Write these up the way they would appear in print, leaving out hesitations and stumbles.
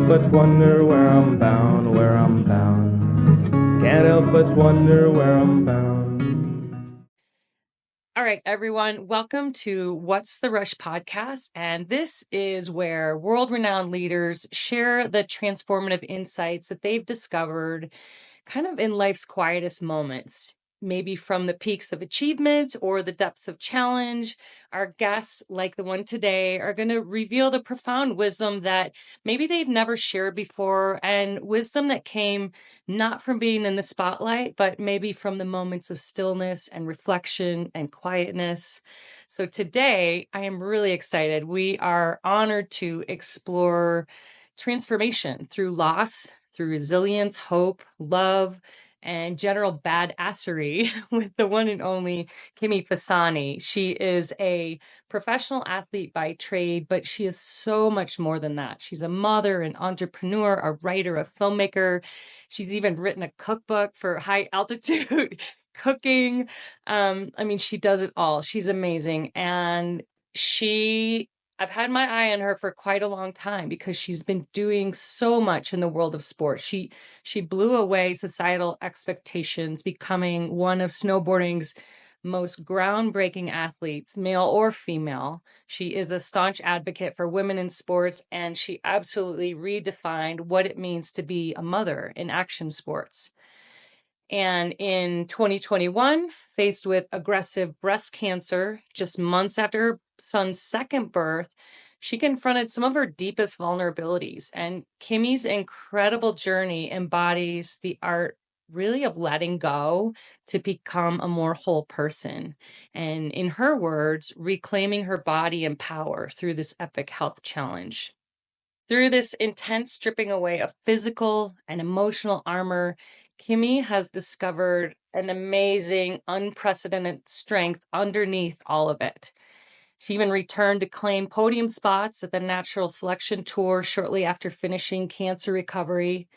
help but wonder where I'm bound, where I'm bound. Can't help but wonder where I'm bound. All right, everyone, welcome to What's the Rush podcast. And this is where world-renowned leaders share the transformative insights that they've discovered kind of in life's quietest moments, maybe from the peaks of achievement or the depths of challenge. Our guests, like the one today, are going to reveal the profound wisdom that maybe they've never shared before, and wisdom that came not from being in the spotlight, but maybe from the moments of stillness and reflection and quietness. So today, I am really excited. We are honored to explore transformation through loss, through resilience, hope, love, and general badassery with the one and only Kimmy Fasani. She is a professional athlete by trade, but she is so much more than that. She's a mother, an entrepreneur, a writer, a filmmaker. She's even written a cookbook for high altitude cooking. She does it all. She's amazing. And I've had my eye on her for quite a long time because she's been doing so much in the world of sports. She blew away societal expectations, becoming one of snowboarding's most groundbreaking athletes, male or female. She is a staunch advocate for women in sports, and she absolutely redefined what it means to be a mother in action sports. And in 2021, faced with aggressive breast cancer, just months after her son's second birth, she confronted some of her deepest vulnerabilities. And Kimmy's incredible journey embodies the art really of letting go to become a more whole person. And in her words, reclaiming her body and power through this epic health challenge. Through this intense stripping away of physical and emotional armor, Kimmy has discovered an amazing, unprecedented strength underneath all of it. She even returned to claim podium spots at the Natural Selection Tour shortly after finishing cancer recovery.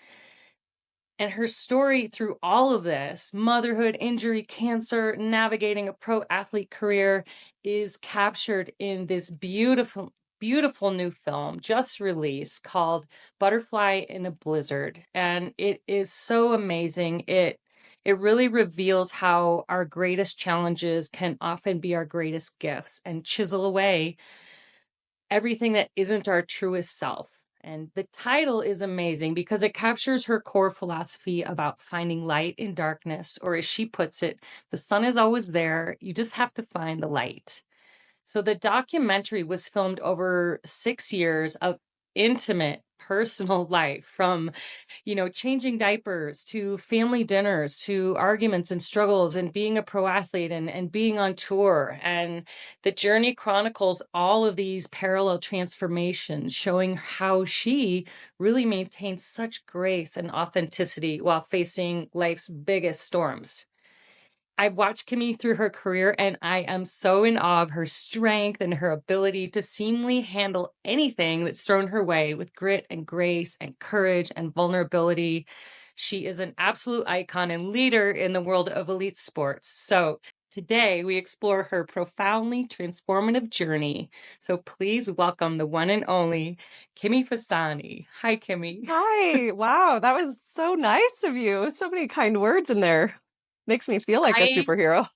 And her story through all of this, motherhood, injury, cancer, navigating a pro athlete career, is captured in this beautiful, beautiful new film just released called Butterfly in a Blizzard. And it is so amazing. It really reveals how our greatest challenges can often be our greatest gifts and chisel away everything that isn't our truest self. And the title is amazing because it captures her core philosophy about finding light in darkness, or as she puts it, the sun is always there. You just have to find the light. So the documentary was filmed over 6 years of intimate personal life, from changing diapers to family dinners to arguments and struggles and being a pro athlete and being on tour. And the journey chronicles all of these parallel transformations, showing how she really maintains such grace and authenticity while facing life's biggest storms. I've watched Kimmy through her career, and I am so in awe of her strength and her ability to seamlessly handle anything that's thrown her way with grit and grace and courage and vulnerability. She is an absolute icon and leader in the world of elite sports. So today we explore her profoundly transformative journey. So please welcome the one and only Kimmy Fasani. Hi, Kimmy. Hi. Wow, that was so nice of you. So many kind words in there. Makes me feel like a I superhero.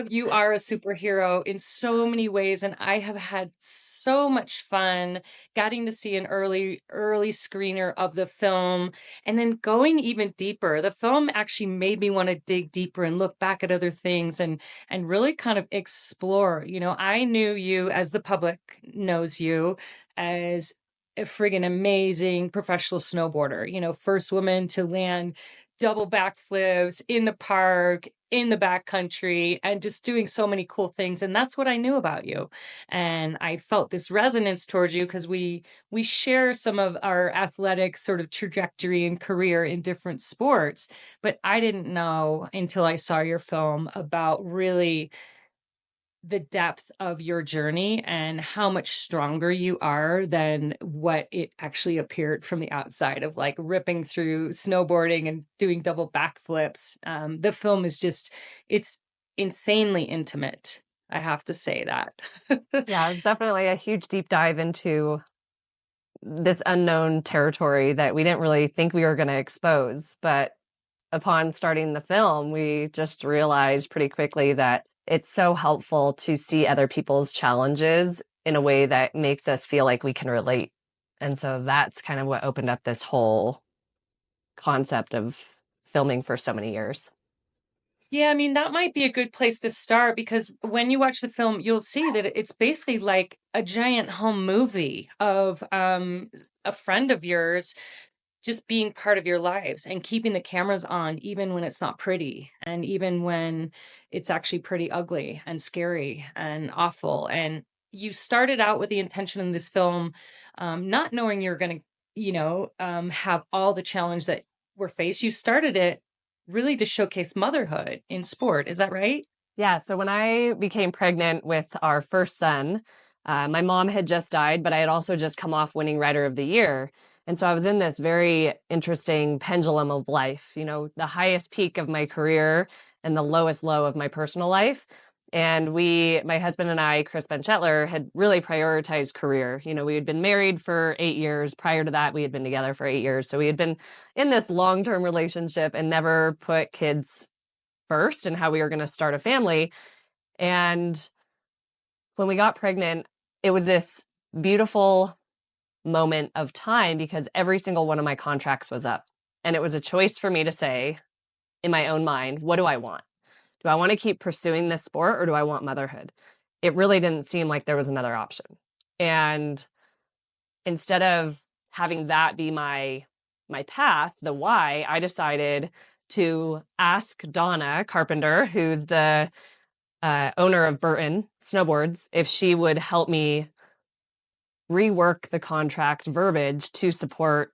you are a superhero in so many ways, and I have had so much fun getting to see an early screener of the film and then going even deeper. The film actually made me want to dig deeper and look back at other things and really kind of explore. I knew you, as the public knows you, as a friggin' amazing professional snowboarder, first woman to land double backflips in the park, in the backcountry, and just doing so many cool things. And that's what I knew about you. And I felt this resonance towards you because we share some of our athletic sort of trajectory and career in different sports. But I didn't know until I saw your film about really the depth of your journey and how much stronger you are than what it actually appeared from the outside of like ripping through snowboarding and doing double backflips. The film is it's insanely intimate. I have to say that. Yeah, it's definitely a huge deep dive into this unknown territory that we didn't really think we were going to expose. But upon starting the film, we just realized pretty quickly that it's so helpful to see other people's challenges in a way that makes us feel like we can relate. And so that's kind of what opened up this whole concept of filming for so many years. Yeah, I mean, that might be a good place to start because when you watch the film, you'll see that it's basically like a giant home movie of a friend of yours just being part of your lives and keeping the cameras on, even when it's not pretty and even when it's actually pretty ugly and scary and awful. And you started out with the intention in this film, not knowing you're going to, have all the challenge that we're faced. You started it really to showcase motherhood in sport. Is that right? Yeah. So when I became pregnant with our first son, my mom had just died, but I had also just come off winning Writer of the Year. And so I was in this very interesting pendulum of life, the highest peak of my career and the lowest low of my personal life. And my husband and I, Chris Benchetler, had really prioritized career. We had been married for 8 years. Prior to that, we had been together for 8 years. So we had been in this long-term relationship and never put kids first and how we were going to start a family. And when we got pregnant, it was this beautiful moment of time because every single one of my contracts was up. And it was a choice for me to say in my own mind, what do I want? Do I want to keep pursuing this sport or do I want motherhood? It really didn't seem like there was another option. And instead of having that be my path, the why, I decided to ask Donna Carpenter, who's the owner of Burton Snowboards, if she would help me rework the contract verbiage to support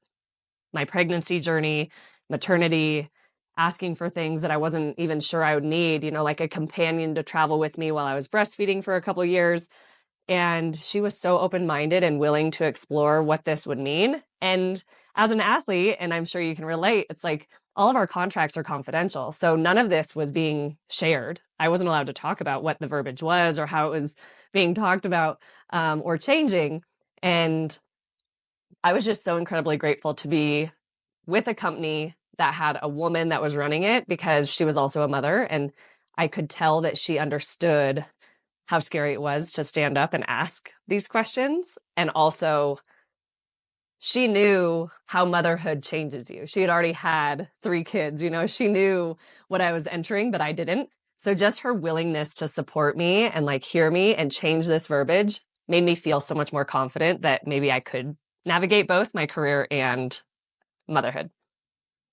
my pregnancy journey, maternity, asking for things that I wasn't even sure I would need, like a companion to travel with me while I was breastfeeding for a couple of years. And she was so open-minded and willing to explore what this would mean. And as an athlete, and I'm sure you can relate, it's like all of our contracts are confidential. So none of this was being shared. I wasn't allowed to talk about what the verbiage was or how it was being talked about or changing. And I was just so incredibly grateful to be with a company that had a woman that was running it because she was also a mother. And I could tell that she understood how scary it was to stand up and ask these questions. And also, she knew how motherhood changes you. She had already had 3 kids, she knew what I was entering, but I didn't. So just her willingness to support me and hear me and change this verbiage made me feel so much more confident that maybe I could navigate both my career and motherhood.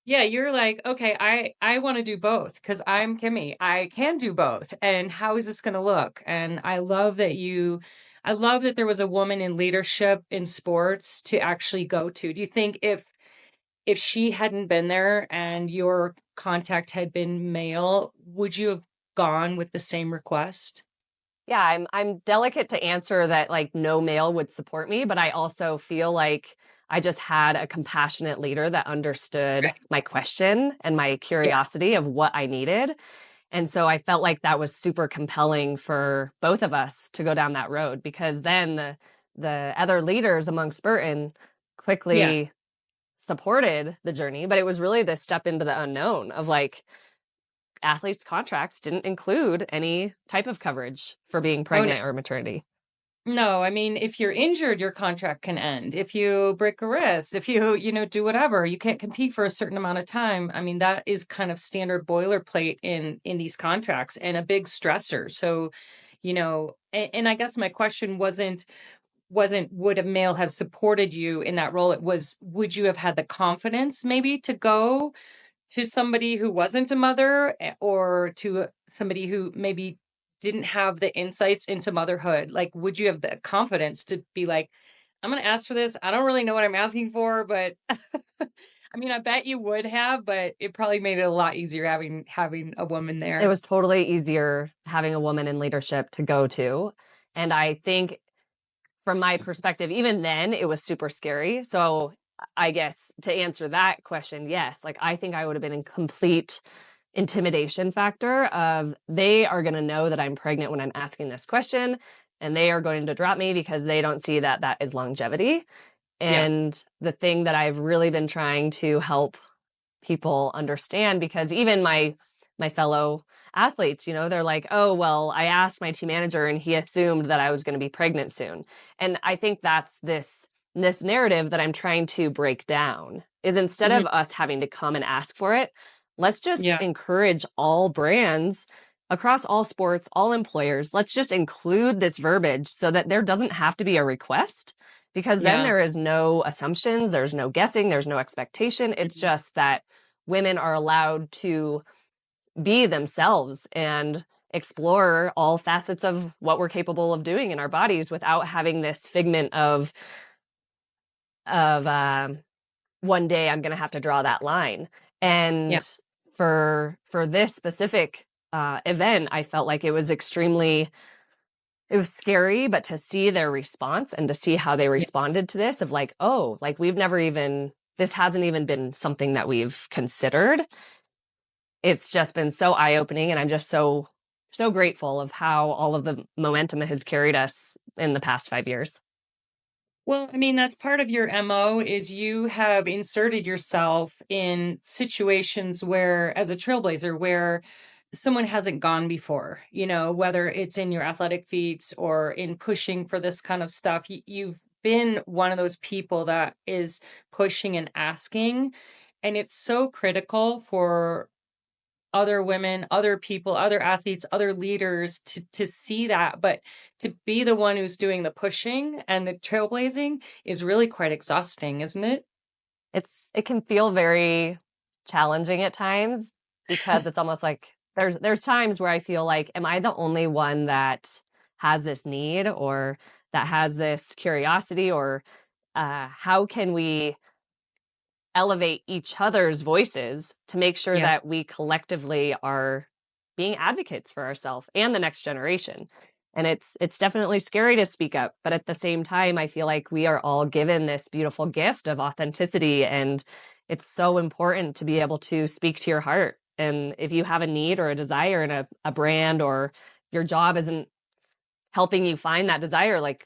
Yeah, you're like, okay, I want to do both because I'm Kimmy. I can do both. And how is this going to look? And I love that there was a woman in leadership in sports to actually go to. Do you think if she hadn't been there and your contact had been male, would you have gone with the same request? Yeah, I'm delicate to answer that no male would support me, but I also feel like I just had a compassionate leader that understood my question and my curiosity of what I needed. And so I felt like that was super compelling for both of us to go down that road because then the other leaders amongst Burton quickly supported the journey, but it was really this step into the unknown of athletes' contracts didn't include any type of coverage for being pregnant or maternity. No, I mean, if you're injured, your contract can end. If you break a wrist, if you, do whatever, you can't compete for a certain amount of time. I mean, that is kind of standard boilerplate in these contracts and a big stressor. So, and I guess my question wasn't would a male have supported you in that role? It was, would you have had the confidence maybe to go to somebody who wasn't a mother or to somebody who maybe didn't have the insights into motherhood? Would you have the confidence to be like, I'm going to ask for this. I don't really know what I'm asking for, but I mean, I bet you would have, but it probably made it a lot easier having a woman there. It was totally easier having a woman in leadership to go to. And I think from my perspective, even then it was super scary. So I guess to answer that question, yes, I think I would have been in complete intimidation factor of they are going to know that I'm pregnant when I'm asking this question and they are going to drop me because they don't see that is longevity. And the thing that I've really been trying to help people understand, because even my fellow athletes, you know, they're like, oh, well, I asked my team manager and he assumed that I was going to be pregnant soon. And I think that's this narrative that I'm trying to break down, is instead of us having to come and ask for it, let's just encourage all brands across all sports, all employers. Let's just include this verbiage so that there doesn't have to be a request, because then there is no assumptions, there's no guessing, there's no expectation. It's just that women are allowed to be themselves and explore all facets of what we're capable of doing in our bodies without having this figment of one day I'm going to have to draw that line. And for this specific event, I felt like it was scary, but to see their response and to see how they responded to this, of like, oh, like this hasn't even been something that we've considered. It's just been so eye-opening, and I'm just so grateful of how all of the momentum has carried us in the past 5 years. Well, I mean, that's part of your MO, is you have inserted yourself in situations where, as a trailblazer, where someone hasn't gone before, you know, whether it's in your athletic feats or in pushing for this kind of stuff. You've been one of those people that is pushing and asking. And it's so critical for other women, other people, other athletes, other leaders to see that. But to be the one who's doing the pushing and the trailblazing is really quite exhausting, isn't it? It can feel very challenging at times, because it's almost like there's times where I feel like, am I the only one that has this need, or that has this curiosity, or how can we elevate each other's voices to make sure that we collectively are being advocates for ourselves and the next generation? And it's definitely scary to speak up, but at the same time, I feel like we are all given this beautiful gift of authenticity, and it's so important to be able to speak to your heart. And if you have a need or a desire in a brand, or your job isn't helping you find that desire, like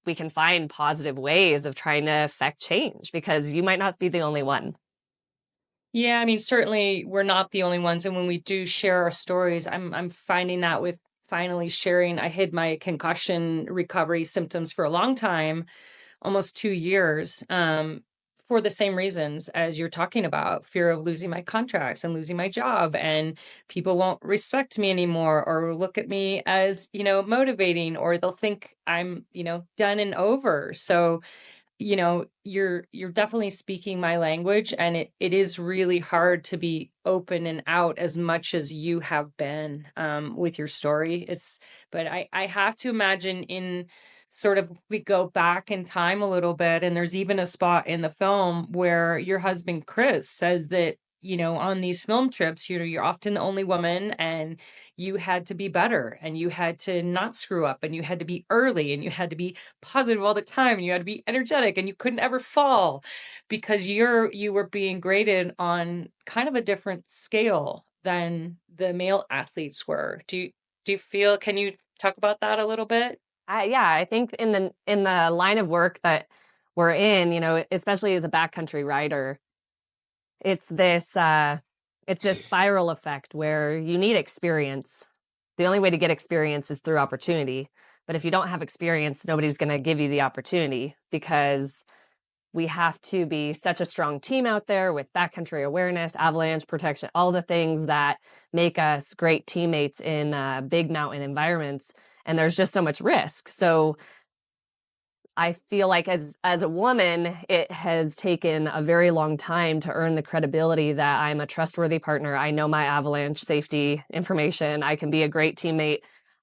we can find positive ways of trying to affect change, because you might not be the only one. Yeah, I mean, certainly we're not the only ones. And when we do share our stories, I'm finding that with finally sharing. I hid my concussion recovery symptoms for a long time, almost 2 years, for the same reasons as you're talking about: fear of losing my contracts and losing my job, and people won't respect me anymore, or look at me as, you know, motivating, or they'll think I'm, you know, done and over. So, you know, you're definitely speaking my language, and it is really hard to be open and out as much as you have been, with your story. But I have to imagine, in sort of, we go back in time a little bit, and there's even a spot in the film where your husband Chris says that, you know, on these film trips, you know, you're often the only woman, and you had to be better, and you had to not screw up, and you had to be early, and you had to be positive all the time, and you had to be energetic, and you couldn't ever fall, because you were being graded on kind of a different scale than the male athletes were. Do you feel, can you talk about that a little bit? I think in the line of work that we're in, you know, especially as a backcountry rider, it's this spiral effect where you need experience. The only way to get experience is through opportunity. But if you don't have experience, nobody's going to give you the opportunity, because we have to be such a strong team out there with backcountry awareness, avalanche protection, all the things that make us great teammates in big mountain environments. And there's just so much risk. So I feel like as a woman, it has taken a very long time to earn the credibility that I'm a trustworthy partner. I know my avalanche safety information. I can be a great teammate.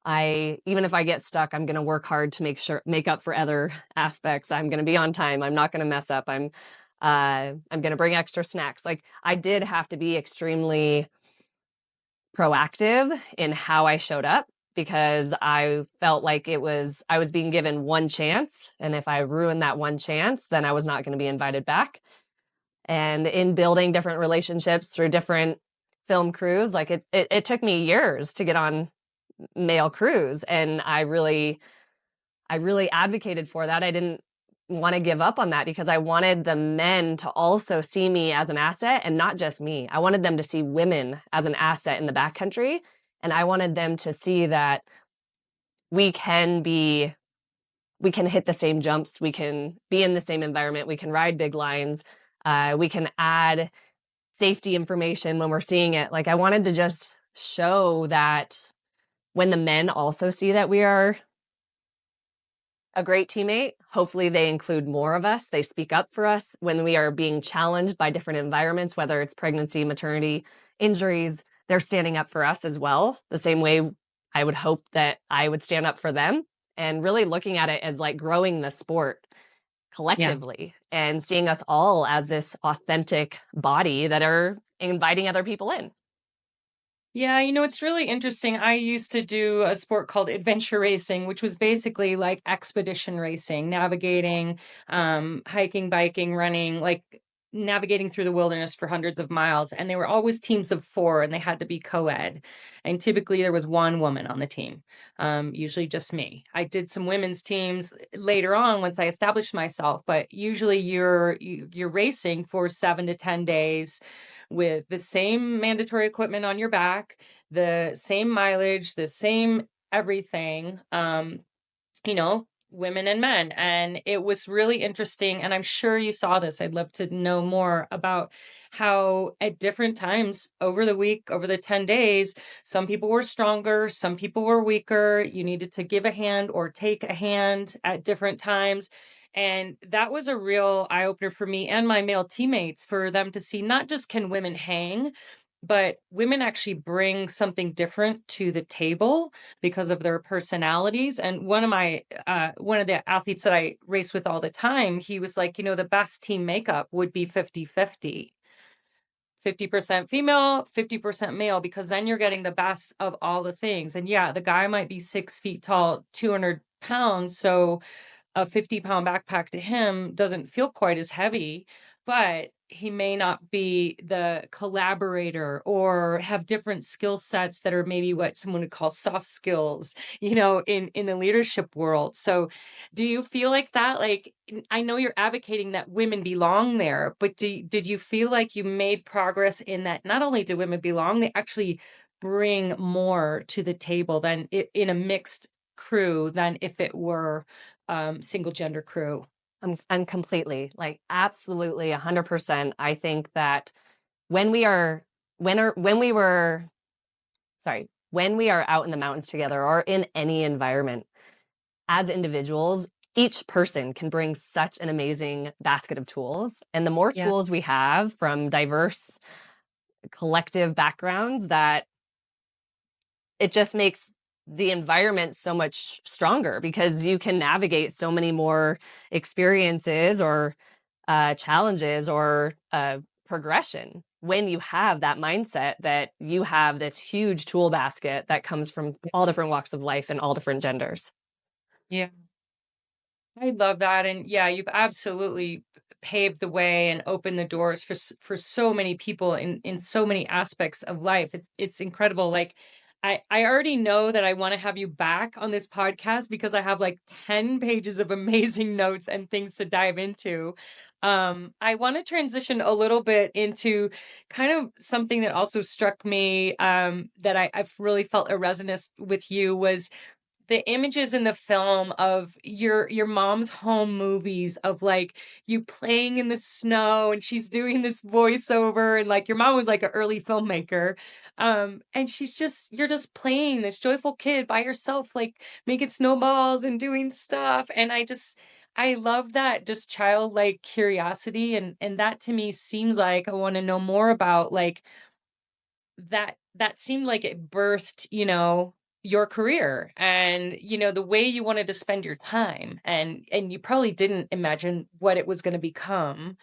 Even if I get stuck, I'm going to work hard to make up for other aspects. I'm going to be on time. I'm not going to mess up. I'm going to bring extra snacks. Like, I did have to be extremely proactive in how I showed up, because I felt like I was being given one chance. And if I ruined that one chance, then I was not going to be invited back. And in building different relationships through different film crews, like it took me years to get on male crews. And I really advocated for that. I didn't want to give up on that because I wanted the men to also see me as an asset, and not just me. I wanted them to see women as an asset in the backcountry. And I wanted them to see that we can hit the same jumps. We can be in the same environment. We can ride big lines. We can add safety information when we're seeing it. Like, I wanted to just show that when the men also see that we are a great teammate, hopefully they include more of us. They speak up for us when we are being challenged by different environments, whether it's pregnancy, maternity, injuries. They're standing up for us as well, the same way I would hope that I would stand up for them, and really looking at it as like growing the sport collectively and seeing us all as this authentic body that are inviting other people in. Yeah, you know, it's really interesting. I used to do a sport called adventure racing, which was basically like expedition racing, navigating, hiking, biking, running, like navigating through the wilderness for hundreds of miles. And they were always teams of 4, and they had to be co-ed. And typically there was one woman on the team, usually just me. I did some women's teams later on once I established myself, but usually you're racing for 7 to 10 days with the same mandatory equipment on your back, the same mileage, the same everything, you know, women and men. And it was really interesting. And I'm sure you saw this. I'd love to know more about how at different times over the week, over the 10 days, some people were stronger, some people were weaker. You needed to give a hand or take a hand at different times. And that was a real eye opener for me and my male teammates, for them to see not just can women hang, but women actually bring something different to the table because of their personalities. And one of the athletes that I race with all the time, he was like, you know, the best team makeup would be 50-50. 50% female, 50% male, because then you're getting the best of all the things. And yeah, the guy might be 6 feet tall, 200 pounds. So a 50-pound backpack to him doesn't feel quite as heavy, but he may not be the collaborator or have different skill sets that are maybe what someone would call soft skills, you know, in the leadership world. So do you feel like that? Like, I know you're advocating that women belong there, but did you feel like you made progress in that? Not only do women belong, they actually bring more to the table than in a mixed crew than if it were single gender crew. I'm completely, like, absolutely 100%. I think that when we are out in the mountains together or in any environment as individuals, each person can bring such an amazing basket of tools. And the more tools we have from diverse collective backgrounds, that it just makes the environment so much stronger, because you can navigate so many more experiences or challenges or progression when you have that mindset that you have this huge tool basket that comes from all different walks of life and all different genders. Yeah, I love that. And yeah, you've absolutely paved the way and opened the doors for so many people in so many aspects of life. It's incredible. Like, I already know that I want to have you back on this podcast because I have like 10 pages of amazing notes and things to dive into. I want to transition a little bit into kind of something that also struck me, that I've really felt a resonance with you, was the images in the film of your mom's home movies, of like you playing in the snow and she's doing this voiceover, and like your mom was like an early filmmaker, and you're just playing this joyful kid by yourself, like making snowballs and doing stuff. And I love that just childlike curiosity, and that to me seems like I want to know more about, like, that seemed like it birthed, you know, your career and, you know, the way you wanted to spend your time, and you probably didn't imagine what it was going to become,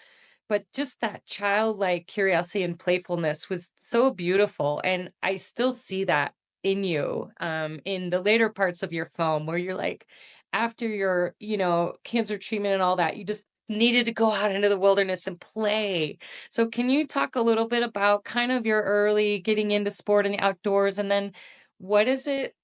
but just that childlike curiosity and playfulness was so beautiful. And I still see that in you, in the later parts of your film, where you're like, after your, you know, cancer treatment and all that, you just needed to go out into the wilderness and play. So can you talk a little bit about kind of your early getting into sport and the outdoors, and then what is it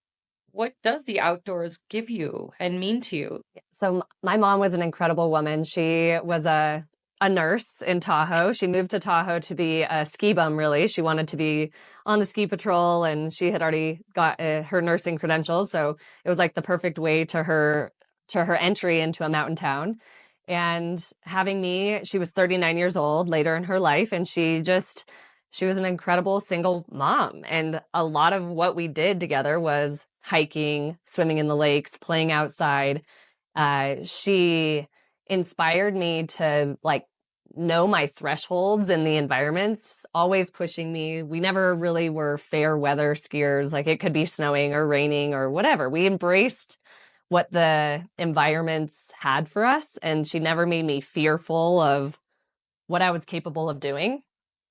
what does the outdoors give you and mean to you? So my mom was an incredible woman. She was a nurse in Tahoe. She moved to Tahoe to be a ski bum, really. She wanted to be on the ski patrol, and she had already got her nursing credentials. So it was like the perfect way to her entry into a mountain town. And having me, she was 39 years old later in her life, and she was an incredible single mom. And a lot of what we did together was hiking, swimming in the lakes, playing outside. She inspired me to like know my thresholds in the environments, always pushing me. We never really were fair weather skiers. Like it could be snowing or raining or whatever. We embraced what the environments had for us. And she never made me fearful of what I was capable of doing.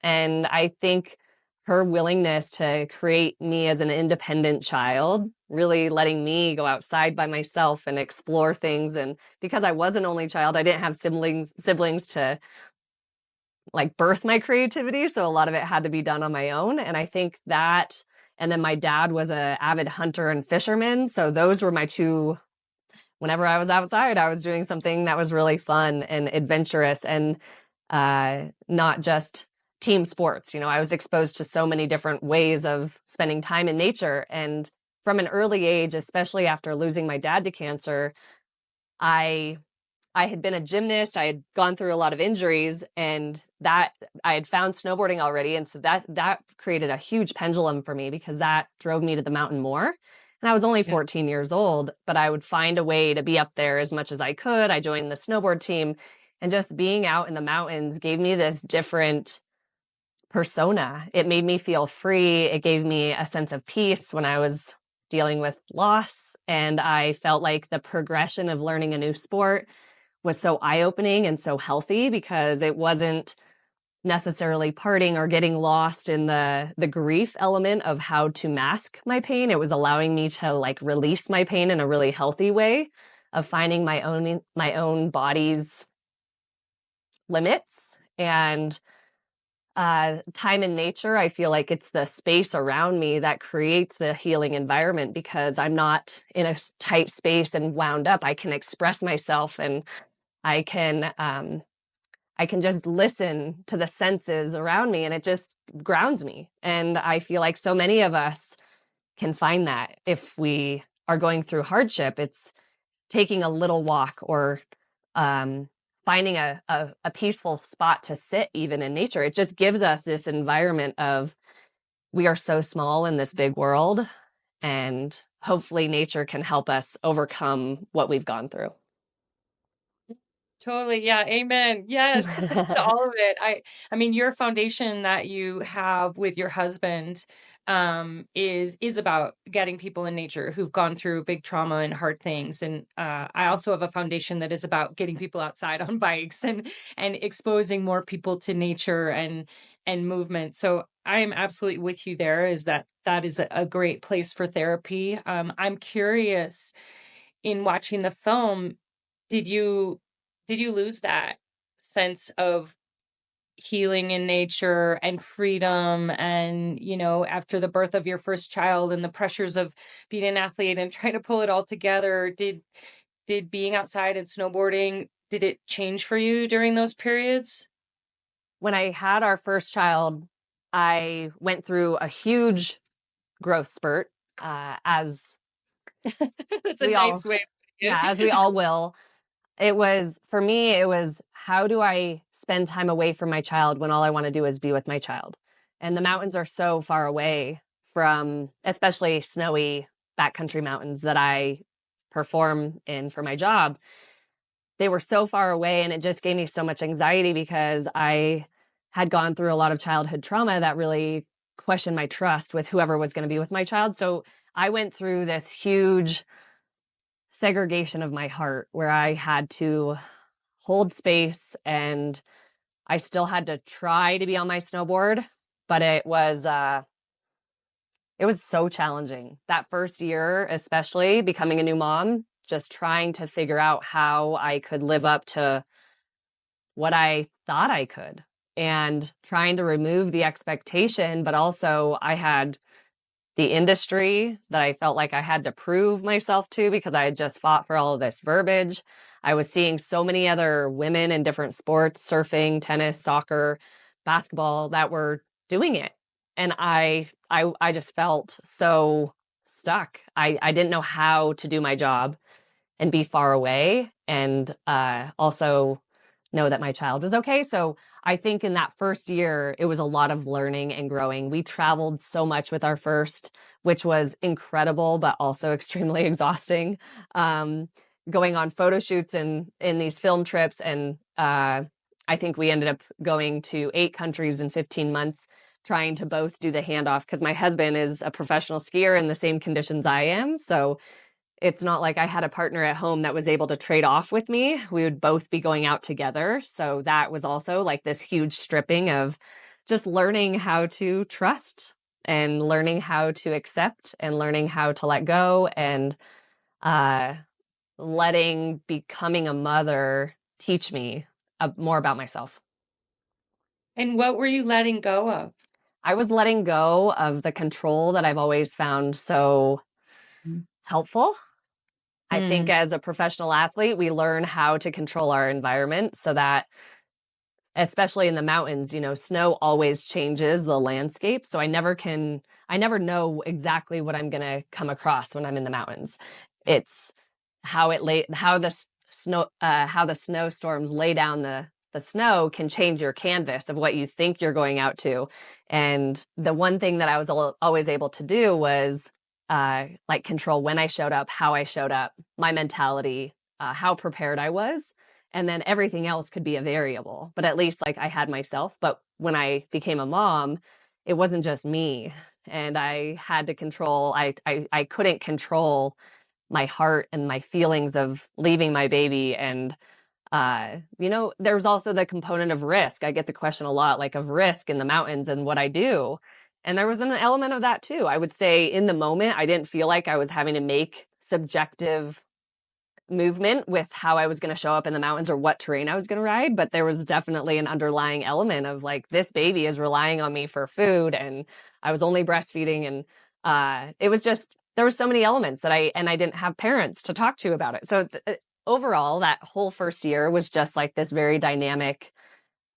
And I think her willingness to create me as an independent child, really letting me go outside by myself and explore things. And because I was an only child, I didn't have siblings to like birth my creativity. So a lot of it had to be done on my own. And I think that, and then my dad was an avid hunter and fisherman. So those were my two. Whenever I was outside, I was doing something that was really fun and adventurous and not just team sports. You know, I was exposed to so many different ways of spending time in nature. And from an early age, especially after losing my dad to cancer, I had been a gymnast. I had gone through a lot of injuries, and that I had found snowboarding already. And so that created a huge pendulum for me because that drove me to the mountain more. And I was only 14 years old, but I would find a way to be up there as much as I could. I joined the snowboard team, and just being out in the mountains gave me this different persona. It made me feel free. It gave me a sense of peace when I was dealing with loss. And I felt like the progression of learning a new sport was so eye-opening and so healthy because it wasn't necessarily parting or getting lost in the grief element of how to mask my pain. It was allowing me to like release my pain in a really healthy way of finding my own body's limits. And time in nature, I feel like it's the space around me that creates the healing environment because I'm not in a tight space and wound up. I can express myself, and I can just listen to the senses around me, and it just grounds me. And I feel like so many of us can find that if we are going through hardship. It's taking a little walk or finding a peaceful spot to sit even in nature. It just gives us this environment of we are so small in this big world, and hopefully nature can help us overcome what we've gone through. Totally. Yeah. Amen. Yes. To all of it. I mean, your foundation that you have with your husband is about getting people in nature who've gone through big trauma and hard things. And I also have a foundation that is about getting people outside on bikes and exposing more people to nature and movement. So I am absolutely with you there, is that is a great place for therapy. I'm curious, in watching the film, did you lose that sense of healing in nature and freedom, and after the birth of your first child and the pressures of being an athlete and trying to pull it all together, did being outside and snowboarding, did it change for you during those periods? When I had our first child, I went through a huge growth spurt, as That's a we all, nice way. as we all will. For me, it was how do I spend time away from my child when all I want to do is be with my child? And the mountains are so far away from, especially snowy backcountry mountains that I perform in for my job. They were so far away, and it just gave me so much anxiety because I had gone through a lot of childhood trauma that really questioned my trust with whoever was going to be with my child. So I went through this huge segregation of my heart where I had to hold space, and I still had to try to be on my snowboard, but it was so challenging. That first year, especially becoming a new mom, just trying to figure out how I could live up to what I thought I could and trying to remove the expectation. But also I had the industry that I felt like I had to prove myself to because I had just fought for all of this verbiage. I was seeing so many other women in different sports, surfing, tennis, soccer, basketball, that were doing it. And I just felt so stuck. I didn't know how to do my job and be far away and also know that my child was okay. So I think in that first year, it was a lot of learning and growing. We traveled so much with our first, which was incredible, but also extremely exhausting. Going on photo shoots and in these film trips. And I think we ended up going to 8 countries in 15 months, trying to both do the handoff because my husband is a professional skier in the same conditions I am. So it's not like I had a partner at home that was able to trade off with me. We would both be going out together. So that was also like this huge stripping of just learning how to trust and learning how to accept and learning how to let go and letting becoming a mother teach me more about myself. And what were you letting go of? I was letting go of the control that I've always found so helpful. I think as a professional athlete, we learn how to control our environment so that, especially in the mountains, you know, snow always changes the landscape. So I never know exactly what I'm going to come across when I'm in the mountains. It's how the snowstorms lay down the snow can change your canvas of what you think you're going out to. And the one thing that I was always able to do was like control when I showed up, how I showed up, my mentality, how prepared I was. And then everything else could be a variable, but at least like I had myself. But when I became a mom, it wasn't just me. And I had to control, I couldn't control my heart and my feelings of leaving my baby. And, you know, there's also the component of risk. I get the question a lot, like of risk in the mountains and what I do. And there was an element of that too. I would say in the moment, I didn't feel like I was having to make subjective movement with how I was going to show up in the mountains or what terrain I was going to ride. But there was definitely an underlying element of like, this baby is relying on me for food. And I was only breastfeeding. And it was just, there were so many elements that I didn't have parents to talk to about it. So overall, that whole first year was just like this very dynamic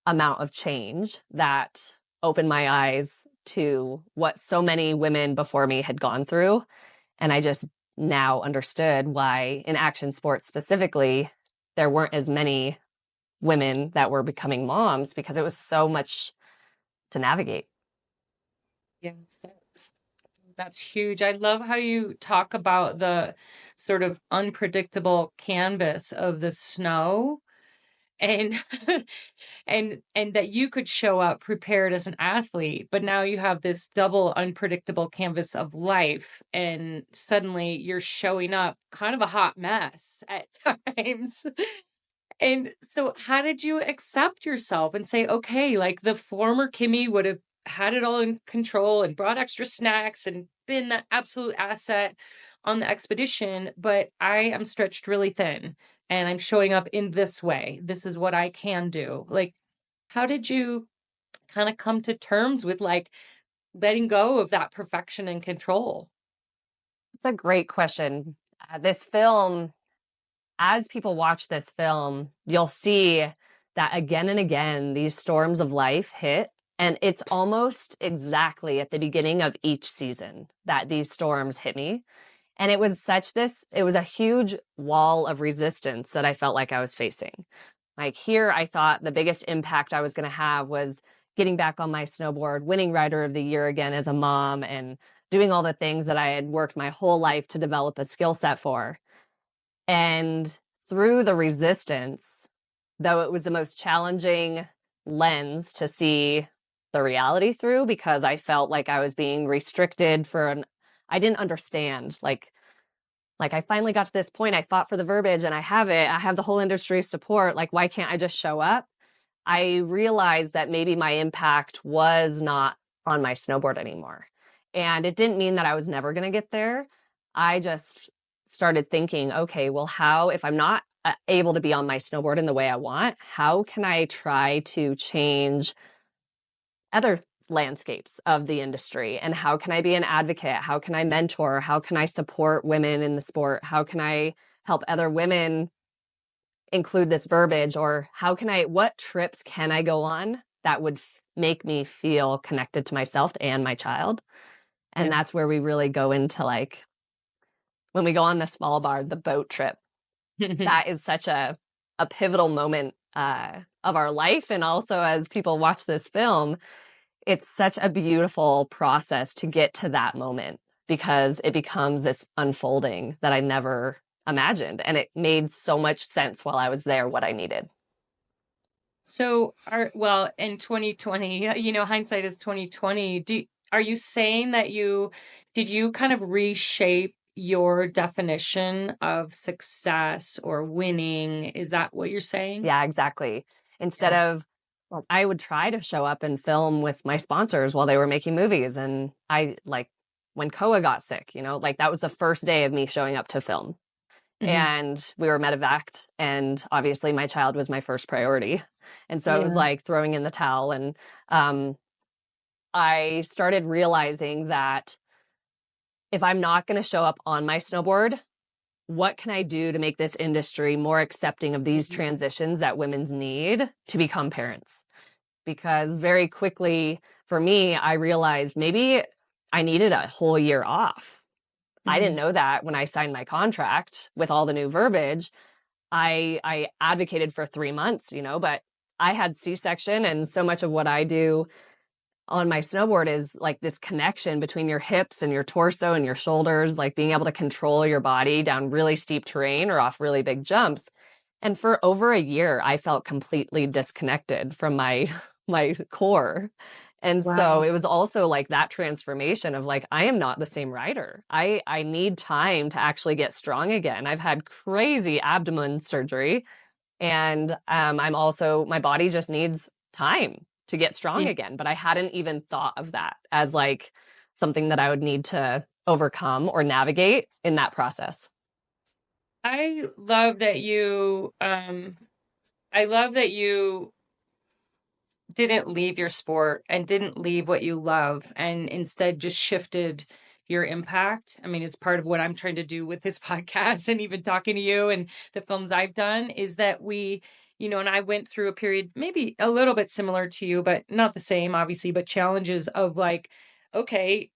amount of change that opened my eyes to what so many women before me had gone through. And I just now understood why in action sports specifically, there weren't as many women that were becoming moms because it was so much to navigate. Yeah, that's huge. I love how you talk about the sort of unpredictable canvas of the snow and and that you could show up prepared as an athlete, but now you have this double unpredictable canvas of life, and suddenly you're showing up kind of a hot mess at times. And so how did you accept yourself and say, okay, like the former Kimmy would have had it all in control and brought extra snacks and been that absolute asset on the expedition, but I am stretched really thin and I'm showing up in this way. This is what I can do. Like, how did you kind of come to terms with like letting go of that perfection and control? It's a great question. This film, as people watch this film, you'll see that again and again, these storms of life hit. And it's almost exactly at the beginning of each season that these storms hit me. And it was a huge wall of resistance that I felt like I was facing. Like here, I thought the biggest impact I was going to have was getting back on my snowboard, winning Rider of the Year again as a mom, and doing all the things that I had worked my whole life to develop a skill set for. And through the resistance, though it was the most challenging lens to see the reality through because I felt like I was being restricted I didn't understand. Like I finally got to this point, I fought for the verbiage and I have it. I have the whole industry's support. Like, why can't I just show up? I realized that maybe my impact was not on my snowboard anymore. And it didn't mean that I was never going to get there. I just started thinking, okay, well, if I'm not able to be on my snowboard in the way I want, how can I try to change other landscapes of the industry, and how can I be an advocate? How can I mentor? How can I support women in the sport? How can I help other women include this verbiage? Or what trips can I go on that would make me feel connected to myself and my child? And that's where we really go into, like, when we go on the Svalbard, the boat trip, that is such a pivotal moment of our life. And also, as people watch this film, it's such a beautiful process to get to that moment, because it becomes this unfolding that I never imagined. And it made so much sense while I was there, what I needed. So, in 2020, hindsight is 2020. Are you saying that did you kind of reshape your definition of success or winning? Is that what you're saying? Yeah, exactly. Instead of, well, I would try to show up and film with my sponsors while they were making movies. And when Koa got sick, that was the first day of me showing up to film. Mm-hmm. And we were medevaced, and obviously my child was my first priority. And so it was like throwing in the towel. And I started realizing that if I'm not going to show up on my snowboard, what can I do to make this industry more accepting of these transitions that women's need to become parents? Because very quickly for me, I realized maybe I needed a whole year off. I didn't know that when I signed my contract with all the new verbiage. I advocated for 3 months, but I had C-section, and so much of what I do on my snowboard is like this connection between your hips and your torso and your shoulders, like being able to control your body down really steep terrain or off really big jumps. And for over a year, I felt completely disconnected from my core. And so it was also like that transformation of like, I am not the same rider. I need time to actually get strong again. I've had crazy abdomen surgery, and my body just needs time to get strong again. But I hadn't even thought of that as like something that I would need to overcome or navigate in that process. I love that you didn't leave your sport and didn't leave what you love, and instead just shifted your impact. I mean, it's part of what I'm trying to do with this podcast and even talking to you and the films I've done, is that and I went through a period maybe a little bit similar to you, but not the same, obviously, but challenges of like, okay,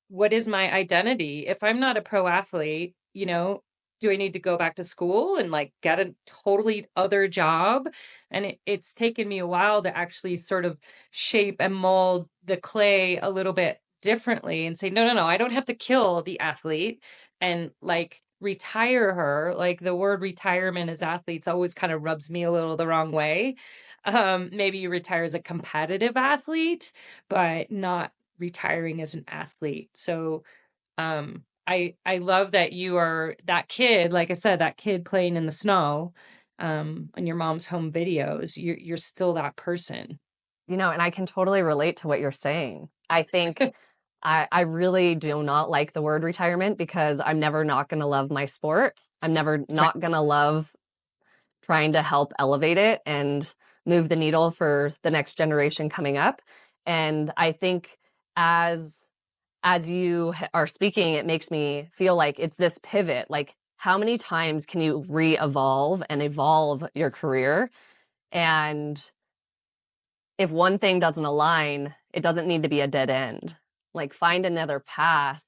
what is my identity? If I'm not a pro athlete, do I need to go back to school and like get a totally other job? And it's taken me a while to actually sort of shape and mold the clay a little bit differently and say, no, I don't have to kill the athlete and like retire her. Like the word retirement as athletes always kind of rubs me a little the wrong way. Maybe you retire as a competitive athlete, but not retiring as an athlete. So I love that you are that kid, like I said, that kid playing in the snow on your mom's home videos. You're still that person. And I can totally relate to what you're saying. I think I really do not like the word retirement, because I'm never not going to love my sport. I'm never not going to love trying to help elevate it and move the needle for the next generation coming up. And I think as you are speaking, it makes me feel like it's this pivot. Like, how many times can you re-evolve and evolve your career? And if one thing doesn't align, it doesn't need to be a dead end. Like, find another path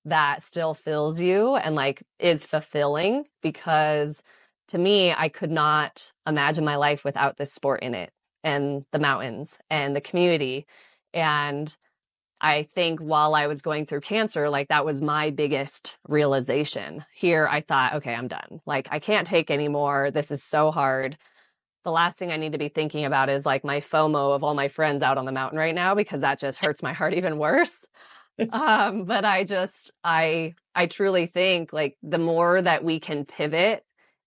that still fills you and like is fulfilling, because to me, I could not imagine my life without this sport in it, and the mountains and the community. And I think while I was going through cancer, like that was my biggest realization. Here, I thought, okay, I'm done. Like, I can't take anymore. This is so hard. The last thing I need to be thinking about is like my FOMO of all my friends out on the mountain right now, because that just hurts my heart even worse. But I truly think like the more that we can pivot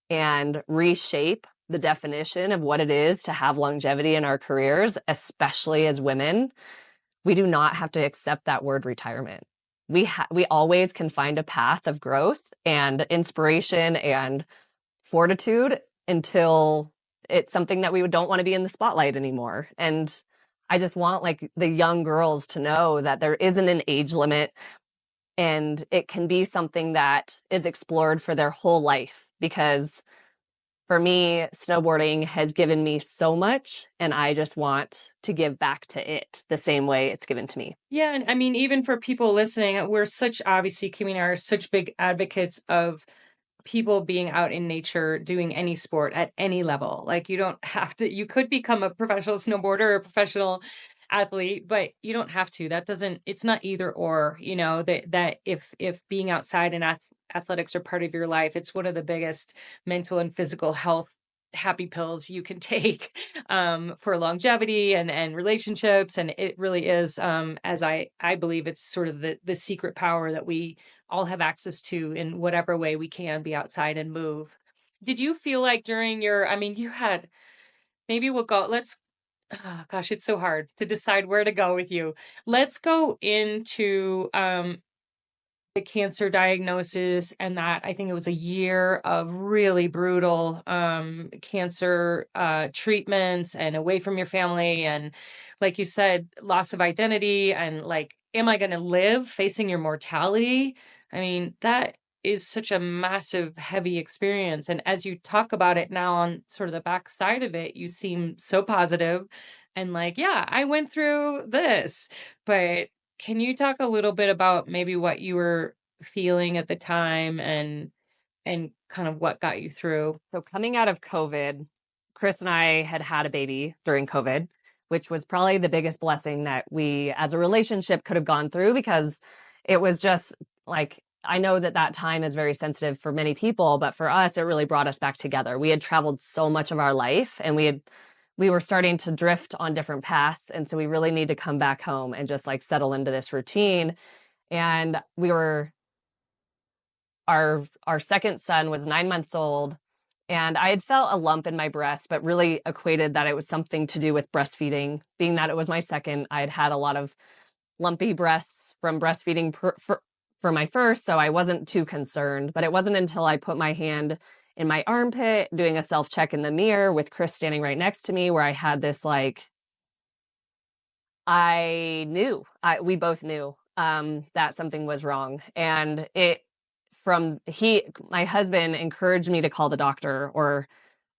and reshape the definition of what it is to have longevity in our careers, especially as women, we do not have to accept that word retirement. We always can find a path of growth and inspiration and fortitude until it's something that we don't want to be in the spotlight anymore. And I just want like the young girls to know that there isn't an age limit, and it can be something that is explored for their whole life. Because for me, snowboarding has given me so much, and I just want to give back to it the same way it's given to me. Yeah. And I mean, even for people listening, obviously, Kimmy and I are such big advocates of people being out in nature doing any sport at any level. Like you don't have to, you could become a professional snowboarder or a professional athlete, but you don't have to. It's not either or, that if being outside and athletics are part of your life, it's one of the biggest mental and physical health happy pills you can take for longevity and relationships. And it really is, as I believe it's sort of the secret power that we all have access to in whatever way we can be outside and move. Did you feel like during you had, maybe we'll go, oh gosh, it's so hard to decide where to go with you. Let's go into the cancer diagnosis, and that I think it was a year of really brutal cancer treatments and away from your family. And like you said, loss of identity and like, am I going to live facing your mortality? I mean, that is such a massive, heavy experience. And as you talk about it now on sort of the backside of it, you seem so positive and like, yeah, I went through this. But can you talk a little bit about maybe what you were feeling at the time and kind of what got you through? So coming out of COVID, Chris and I had a baby during COVID, which was probably the biggest blessing that we as a relationship could have gone through, because it was just like, I know that time is very sensitive for many people, but for us, it really brought us back together. We had traveled so much of our life, and we were starting to drift on different paths. And so we really need to come back home and just like settle into this routine. And our second son was 9 months old, and I had felt a lump in my breast, but really equated that it was something to do with breastfeeding. Being that it was my second, I had a lot of lumpy breasts from breastfeeding for my first, so I wasn't too concerned. But it wasn't until I put my hand in my armpit, doing a self-check in the mirror with Chris standing right next to me, where I had this like, we both knew that something was wrong. And my husband encouraged me to call the doctor or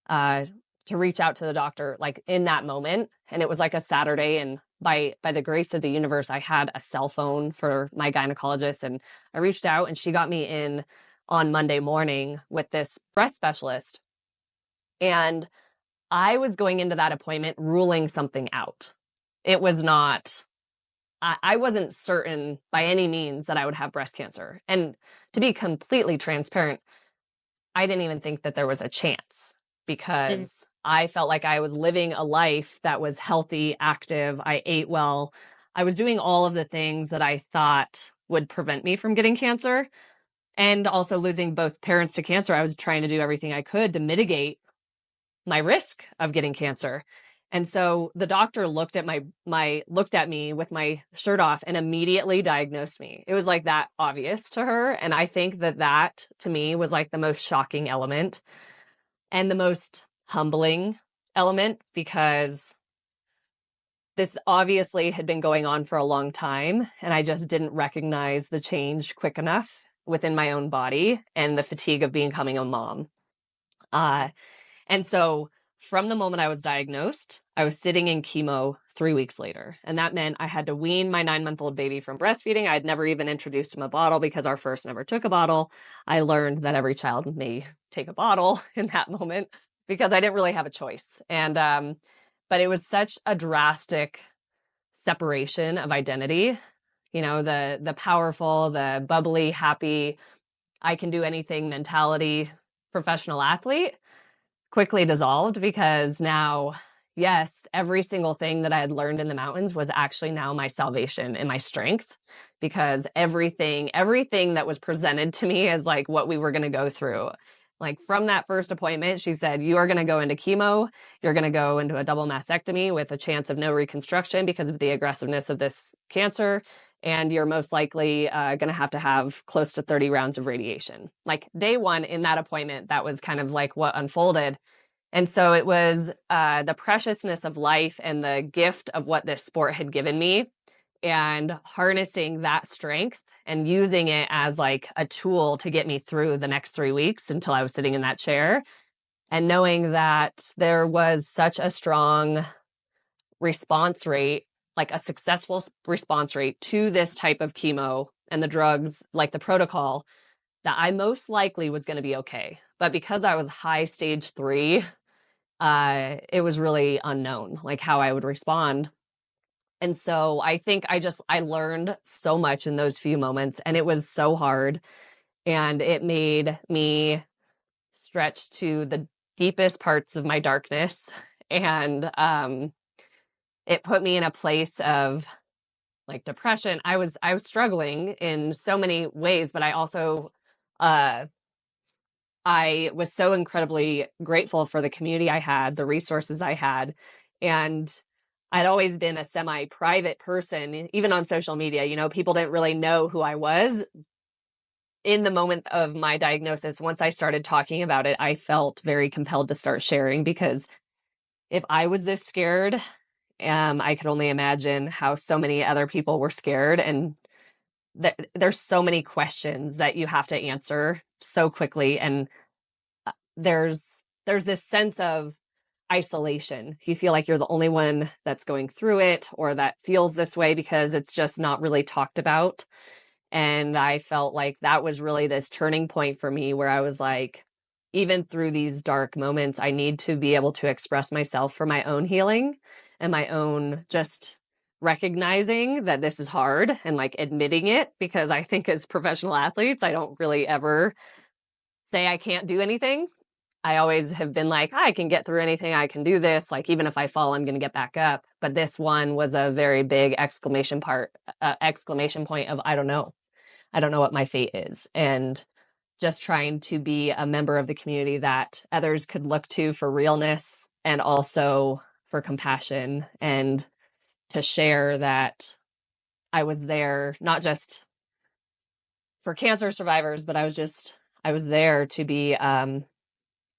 to reach out to the doctor like in that moment. And it was like a Saturday, and by the grace of the universe, I had a cell phone for my gynecologist, and I reached out and she got me in on Monday morning with this breast specialist. And I was going into that appointment ruling something out. It was not, I wasn't certain by any means that I would have breast cancer. And to be completely transparent, I didn't even think that there was a chance, because I felt like I was living a life that was healthy, active. I ate well. I was doing all of the things that I thought would prevent me from getting cancer. And also losing both parents to cancer, I was trying to do everything I could to mitigate my risk of getting cancer. And so the doctor looked at me with my shirt off and immediately diagnosed me. It was like that obvious to her. And I think that to me was like the most shocking element and the most humbling element, because this obviously had been going on for a long time, and I just didn't recognize the change quick enough within my own body and the fatigue of becoming a mom. And so from the moment I was diagnosed, I was sitting in chemo 3 weeks later. And that meant I had to wean my 9-month-old baby from breastfeeding. I had never even introduced him a bottle, because our first never took a bottle. I learned that every child may take a bottle in that moment, because I didn't really have a choice. And, but it was such a drastic separation of identity. You know, the powerful, the bubbly, happy, I can do anything mentality, professional athlete quickly dissolved, because now, yes, every single thing that I had learned in the mountains was actually now my salvation and my strength, because everything that was presented to me as like what we were going to go through. Like from that first appointment, she said, you are going to go into chemo. You're going to go into a double mastectomy with a chance of no reconstruction because of the aggressiveness of this cancer. And you're most likely going to have close to 30 rounds of radiation. Like day one in that appointment, that was kind of like what unfolded. And so it was the preciousness of life and the gift of what this sport had given me, and harnessing that strength and using it as like a tool to get me through the next 3 weeks until I was sitting in that chair. And knowing that there was such a strong response rate, like a successful response rate to this type of chemo and the drugs, like the protocol, that I most likely was going to be okay. But because I was high stage 3, it was really unknown, like how I would respond. And so I think I learned so much in those few moments, and it was so hard, and it made me stretch to the deepest parts of my darkness. And it put me in a place of like depression. I was struggling in so many ways, but I also I was so incredibly grateful for the community I had, the resources I had. And I'd always been a semi-private person, even on social media. You know, people didn't really know who I was. In the moment of my diagnosis, once I started talking about it, I felt very compelled to start sharing, because if I was this scared, I could only imagine how so many other people were scared. And there's so many questions that you have to answer so quickly. And there's this sense of isolation. You feel like you're the only one that's going through it or that feels this way, because it's just not really talked about. And I felt like that was really this turning point for me, where I was like, even through these dark moments, I need to be able to express myself for my own healing and my own just recognizing that this is hard and like admitting it. Because I think as professional athletes, I don't really ever say I can't do anything. I always have been like, I can get through anything. I can do this. Like, even if I fall, I'm going to get back up. But this one was a very big exclamation point of, I don't know. I don't know what my fate is. And just trying to be a member of the community that others could look to for realness, and also for compassion, and to share that I was there, not just for cancer survivors, but I was there to be,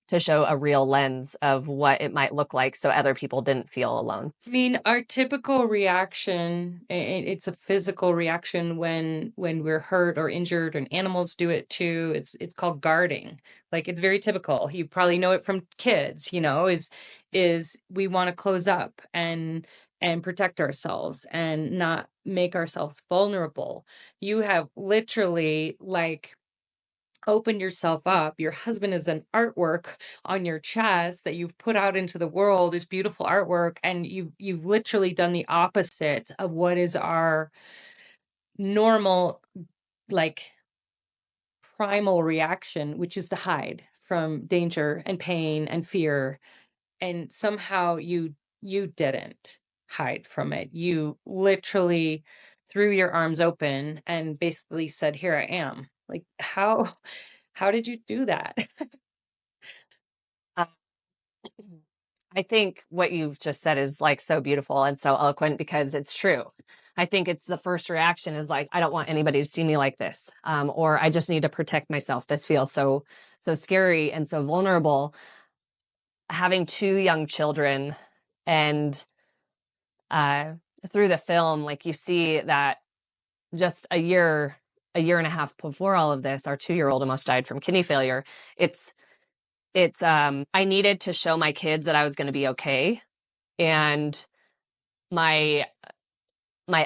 to show a real lens of what it might look like, so other people didn't feel alone. I mean, our typical reaction, it's a physical reaction when we're hurt or injured, and animals do it too. It's called guarding. Like, it's very typical. You probably know it from kids, you know, is we want to close up and protect ourselves and not make ourselves vulnerable. You have literally like opened yourself up. Your husband is an artwork on your chest that you've put out into the world, is beautiful artwork, and you've literally done the opposite of what is our normal, like, primal reaction, which is to hide from danger and pain and fear. And somehow you didn't hide from it. You literally threw your arms open and basically said, here I am. Like, how did you do that? Uh, I think what you've just said is like so beautiful and so eloquent, because it's true. I think it's the first reaction is like, I don't want anybody to see me like this. Or I just need to protect myself. This feels so scary and so vulnerable. Having 2 young children, and through the film, like, you see that just a year and a half before all of this, our 2-year-old almost died from kidney failure. It's I needed to show my kids that I was going to be okay. And my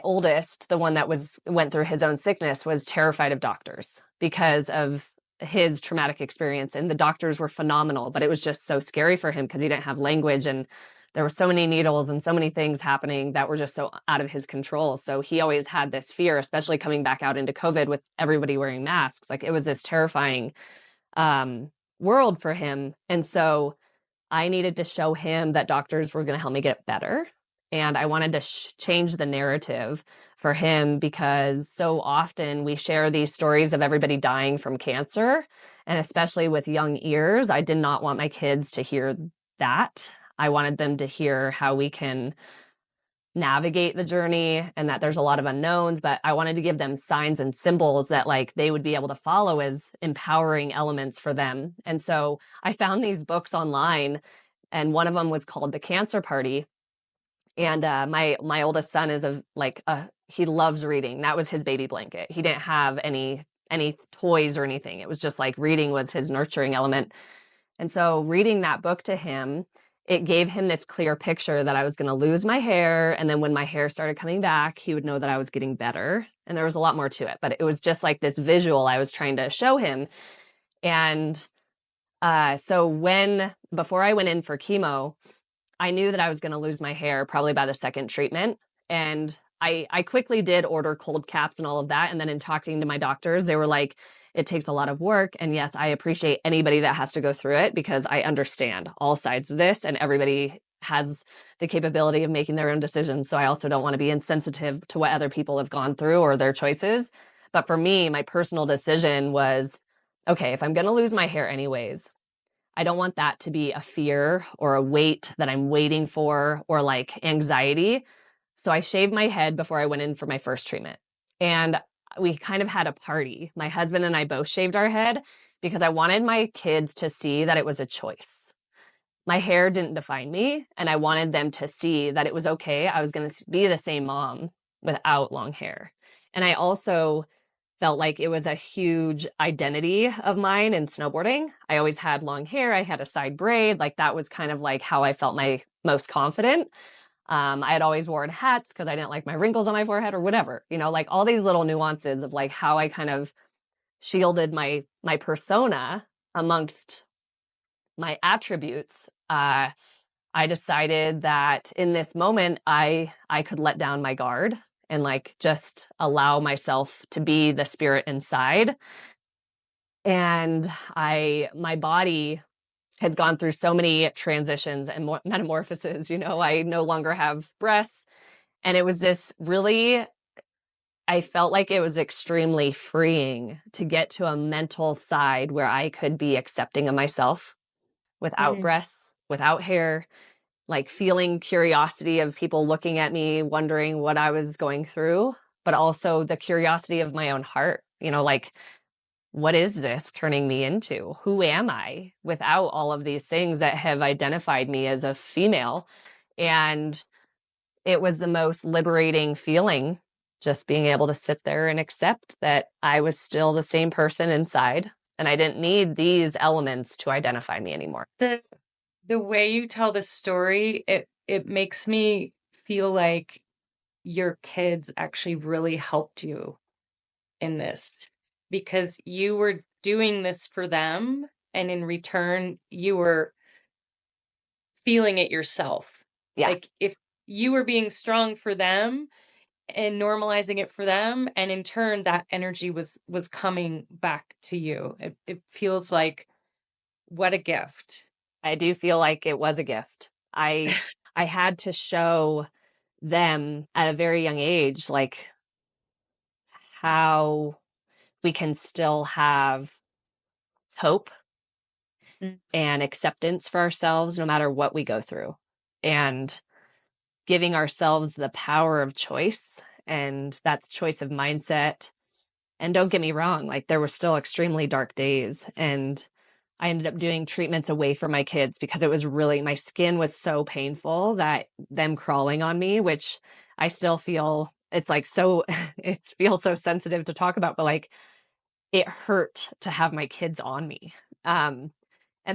oldest, the one that went through his own sickness, was terrified of doctors because of his traumatic experience. And the doctors were phenomenal, but it was just so scary for him because he didn't have language, and there were so many needles and so many things happening that were just so out of his control. So he always had this fear, especially coming back out into COVID with everybody wearing masks. Like, it was this terrifying world for him. And so I needed to show him that doctors were going to help me get better. And I wanted to change the narrative for him, because so often we share these stories of everybody dying from cancer. And especially with young ears, I did not want my kids to hear that. I wanted them to hear how we can navigate the journey, and that there's a lot of unknowns, but I wanted to give them signs and symbols that like they would be able to follow as empowering elements for them. And so I found these books online And one of them was called the Cancer Party. And my oldest son is he loves reading. That was his baby blanket. He didn't have any toys or anything. It was just like reading was his nurturing element. And so reading that book to him, it gave him this clear picture that I was going to lose my hair. And then when my hair started coming back, he would know that I was getting better. And there was a lot more to it, but it was just like this visual I was trying to show him. And so before I went in for chemo, I knew that I was going to lose my hair probably by the second treatment. And I quickly did order cold caps and all of that. And then in talking to my doctors, they were like, it takes a lot of work. And yes, I appreciate anybody that has to go through it because I understand all sides of this and everybody has the capability of making their own decisions. So I also don't want to be insensitive to what other people have gone through or their choices. But for me, my personal decision was, okay, if I'm going to lose my hair anyways, I don't want that to be a fear or a weight that I'm waiting for or like anxiety. So I shaved my head before I went in for my first treatment. And we kind of had a party. My husband and I both shaved our head because I wanted my kids to see that it was a choice. My hair didn't define me, and I wanted them to see that it was okay. I was going to be the same mom without long hair. And I also felt like it was a huge identity of mine in snowboarding. I always had long hair. I had a side braid. Like that was kind of like how I felt my most confident. I had always worn hats because I didn't like my wrinkles on my forehead or whatever, like all these little nuances of like how I kind of shielded my persona amongst my attributes. I decided that in this moment, I could let down my guard and like just allow myself to be the spirit inside. And my body has gone through so many transitions and metamorphoses. I no longer have breasts. And it was I felt like it was extremely freeing to get to a mental side where I could be accepting of myself without breasts, without hair, like feeling curiosity of people looking at me, wondering what I was going through, but also the curiosity of my own heart, like, what is this turning me into? Who am I without all of these things that have identified me as a female? And it was the most liberating feeling, just being able to sit there and accept that I was still the same person inside and I didn't need these elements to identify me anymore. The way you tell the story, it makes me feel like your kids actually really helped you in this because you were doing this for them and in return you were feeling it yourself. Yeah. Like if you were being strong for them and normalizing it for them, and in turn that energy was coming back to you. It feels like what a gift. I do feel like it was a gift. I had to show them at a very young age, like how we can still have hope and acceptance for ourselves no matter what we go through, and giving ourselves the power of choice. And that's choice of mindset. And don't get me wrong, like there were still extremely dark days, and I ended up doing treatments away from my kids because it was really, my skin was so painful that them crawling on me, which I still feel, it's like so, it feels so sensitive to talk about, but like it hurt to have my kids on me. And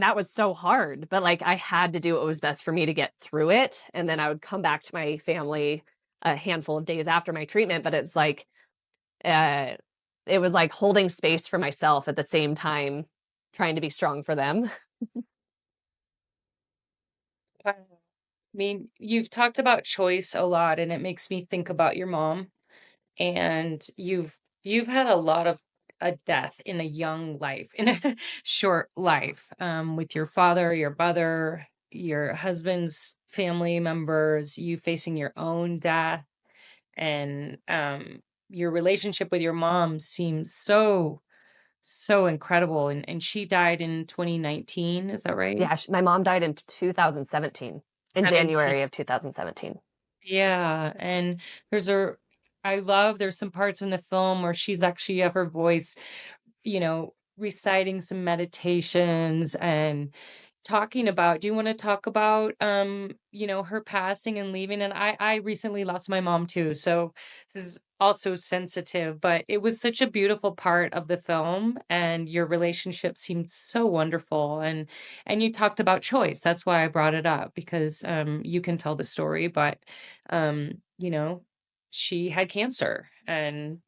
that was so hard, but like I had to do what was best for me to get through it. And then I would come back to my family a handful of days after my treatment, but it's like, it was like holding space for myself at the same time, trying to be strong for them. I mean, you've talked about choice a lot, and it makes me think about your mom. And you've had a lot of a death in a young life, in a short life, with your father, your brother, your husband's family members, you facing your own death, and your relationship with your mom seems so incredible. And she died in 2019, is that right? Yeah, my mom died in 2017, in January of 2017. Yeah, and there's some parts in the film where she's actually have her voice, reciting some meditations and talking about, do you want to talk about, her passing and leaving? And I recently lost my mom too. So this is also sensitive, but it was such a beautiful part of the film, and your relationship seemed so wonderful. And you talked about choice. That's why I brought it up, because you can tell the story, but you know, she had cancer Yeah, and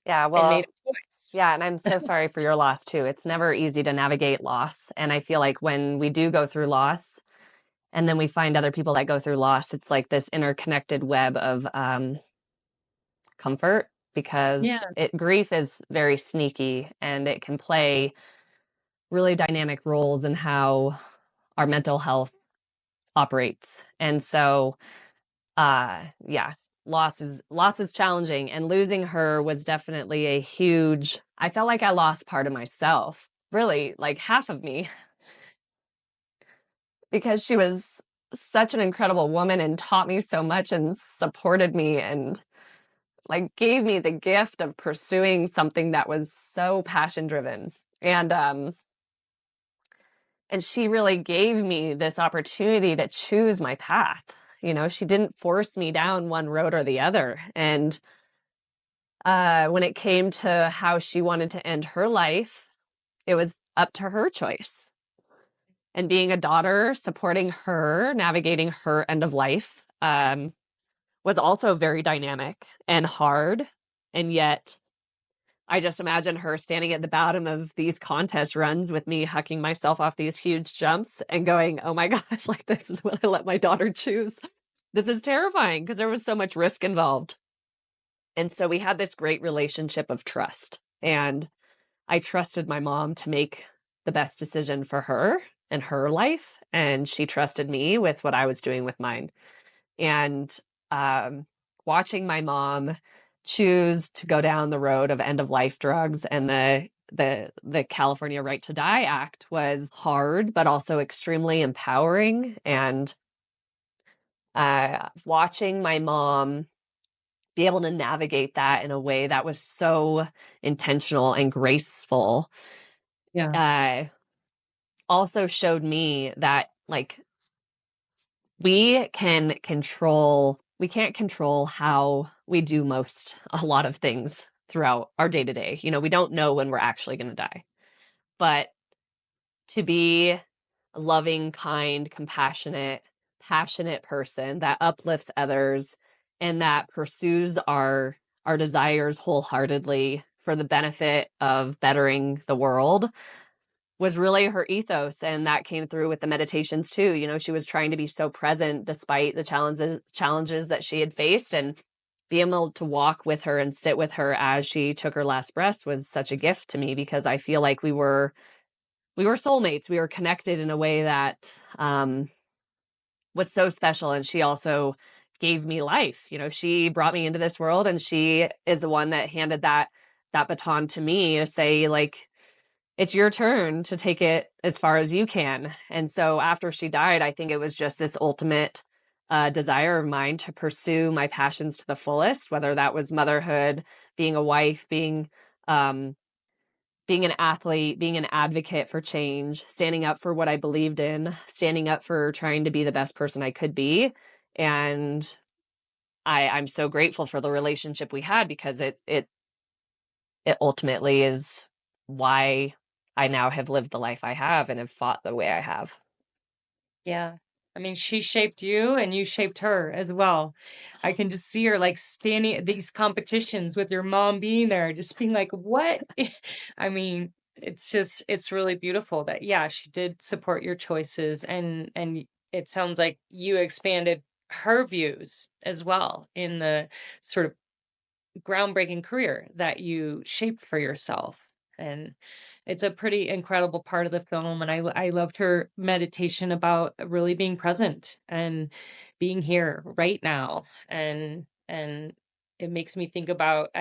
made well, a choice. yeah, and I'm so sorry for your loss too. It's never easy to navigate loss. And I feel like when we do go through loss and then we find other people that go through loss, it's like this interconnected web of comfort, because Yeah. grief is very sneaky and it can play really dynamic roles in how our mental health operates. And so yeah, loss is challenging, and losing her was definitely a huge, I felt like I lost part of myself, really, like half of me, because she was such an incredible woman and taught me so much and supported me and like gave me the gift of pursuing something that was so passion driven. And she really gave me this opportunity to choose my path. You know, she didn't force me down one road or the other. And when it came to how she wanted to end her life, it was up to her choice. And being a daughter, supporting her, navigating her end of life was also very dynamic and hard. And yet, I just imagine her standing at the bottom of these contest runs with me hucking myself off these huge jumps and going, oh my gosh, like this is what I let my daughter choose. This is terrifying because there was so much risk involved. And so we had this great relationship of trust. And I trusted my mom to make the best decision for her and her life. And she trusted me with what I was doing with mine. And watching my mom choose to go down the road of end of life drugs and the California Right to Die Act was hard, but also extremely empowering. And watching my mom be able to navigate that in a way that was so intentional and graceful Yeah. also showed me that like we can't control how we do a lot of things throughout our day to day. You know, we don't know when we're actually going to die. But to be a loving, kind, compassionate, passionate person that uplifts others and that pursues our desires wholeheartedly for the benefit of bettering the world was really her ethos. And that came through with the meditations too. You know, she was trying to be so present despite the challenges that she had faced, and being able to walk with her and sit with her as she took her last breaths was such a gift to me, because I feel like we were soulmates. We were connected in a way that was so special. And she also gave me life. You know, she brought me into this world, and she is the one that handed that baton to me to say, like, it's your turn to take it as far as you can. And so after she died, I think it was just this ultimate desire of mine to pursue my passions to the fullest, whether that was motherhood, being a wife, being an athlete, being an advocate for change, standing up for what I believed in, standing up for trying to be the best person I could be. And I'm so grateful for the relationship we had, because it ultimately is why I now have lived the life I have and have fought the way I have. Yeah. I mean, she shaped you and you shaped her as well. I can just see her like standing at these competitions with your mom being there, just being like, what? I mean, it's really beautiful that, yeah, she did support your choices, and it sounds like you expanded her views as well in the sort of groundbreaking career that you shaped for yourself. And it's a pretty incredible part of the film. And I loved her meditation about really being present and being here right now. And it makes me think about,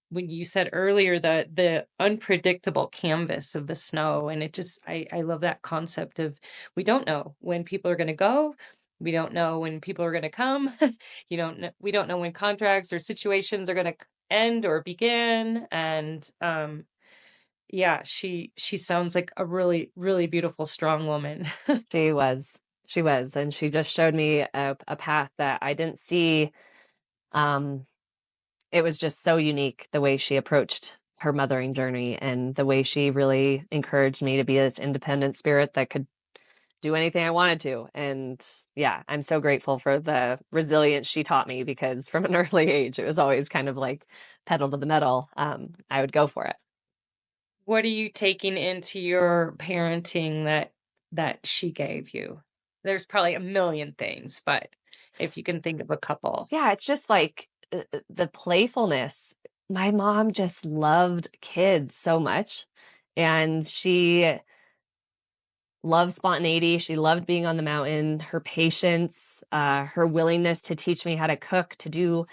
when you said earlier, the unpredictable canvas of the snow. And it just, I love that concept of, we don't know when people are going to go. We don't know when people are going to come. We don't know when contracts or situations are going to end or begin. And yeah, she sounds like a really, really beautiful, strong woman. She was. She was. And she just showed me a path that I didn't see. Um, it was just so unique the way she approached her mothering journey and the way she really encouraged me to be this independent spirit that could do anything I wanted to. And yeah, I'm so grateful for the resilience she taught me because from an early age, it was always kind of like pedal to the metal. I would go for it. What are you taking into your parenting that she gave you? There's probably a million things, but if you can think of a couple. Yeah, it's just like the playfulness. My mom just loved kids so much. And she loved spontaneity. She loved being on the mountain, her patience, her willingness to teach me how to cook, to do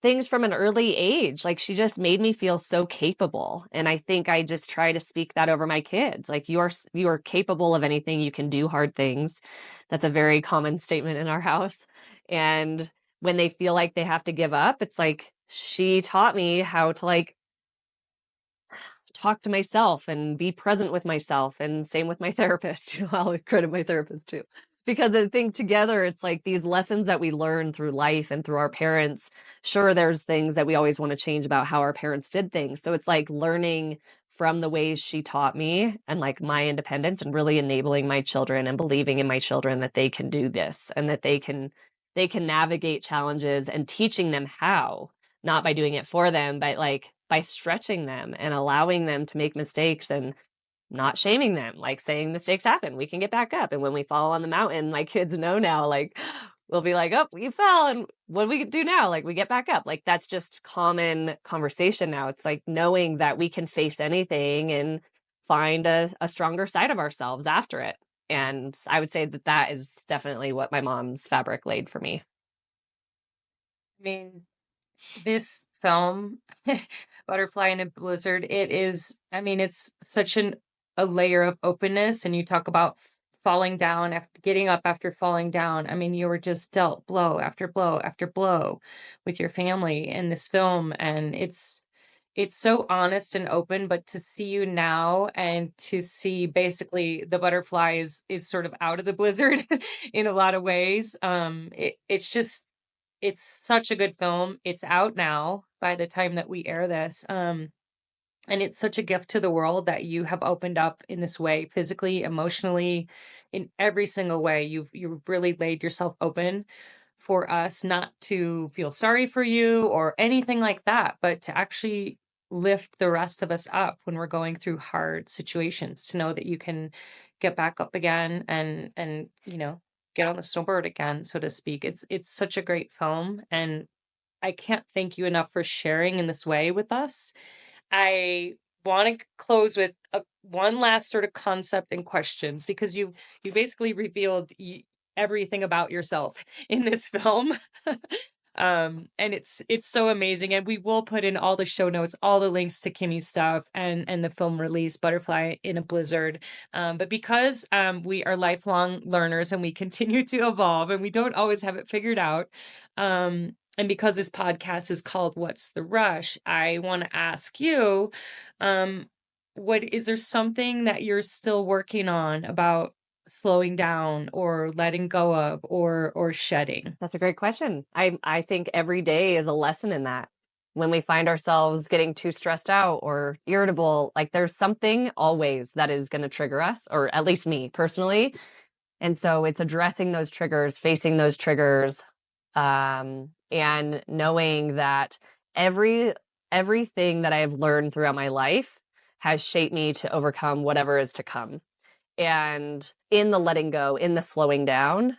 things from an early age. Like she just made me feel so capable. And I think I just try to speak that over my kids. Like you are capable of anything. You can do hard things. That's a very common statement in our house. And when they feel like they have to give up, it's like she taught me how to like talk to myself and be present with myself. And same with my therapist. I'll credit my therapist too. Because I think together it's like these lessons that we learn through life and through our parents. Sure, there's things that we always want to change about how our parents did things. So it's like learning from the ways she taught me and like my independence and really enabling my children and believing in my children that they can do this and that they can navigate challenges and teaching them how, not by doing it for them, but like by stretching them and allowing them to make mistakes and not shaming them, like saying mistakes happen. We can get back up. And when we fall on the mountain, my kids know now, like, we'll be like, oh, you fell. And what do we do now? Like, we get back up. Like, that's just common conversation now. It's like knowing that we can face anything and find a stronger side of ourselves after it. And I would say that that is definitely what my mom's fabric laid for me. I mean, this film, Butterfly in a Blizzard, it is, I mean, it's such a layer of openness. And you talk about falling down after getting up after falling down. I mean, you were just dealt blow after blow after blow with your family in this film. And it's so honest and open, but to see you now and to see basically the butterfly is sort of out of the blizzard in a lot of ways. It's such a good film. It's out now by the time that we air this. And it's such a gift to the world that you have opened up in this way, physically, emotionally, in every single way. You've really laid yourself open for us, not to feel sorry for you or anything like that, but to actually lift the rest of us up when we're going through hard situations, to know that you can get back up again and get on the snowboard again, so to speak. It's such a great film, and I can't thank you enough for sharing in this way with us. I want to close with one last sort of concept and questions, because you basically revealed everything about yourself in this film. And it's so amazing, and we will put in all the show notes, all the links to Kimmy's stuff and the film release, Butterfly in a Blizzard. But because we are lifelong learners and we continue to evolve and we don't always have it figured out, and because this podcast is called What's the Rush, I want to ask you, what is there something that you're still working on about slowing down or letting go of or shedding? That's a great question. I think every day is a lesson in that. When we find ourselves getting too stressed out or irritable, like there's something always that is going to trigger us, or at least me personally. And so it's addressing those triggers, facing those triggers, and knowing that everything that I have learned throughout my life has shaped me to overcome whatever is to come. And in the letting go, in the slowing down,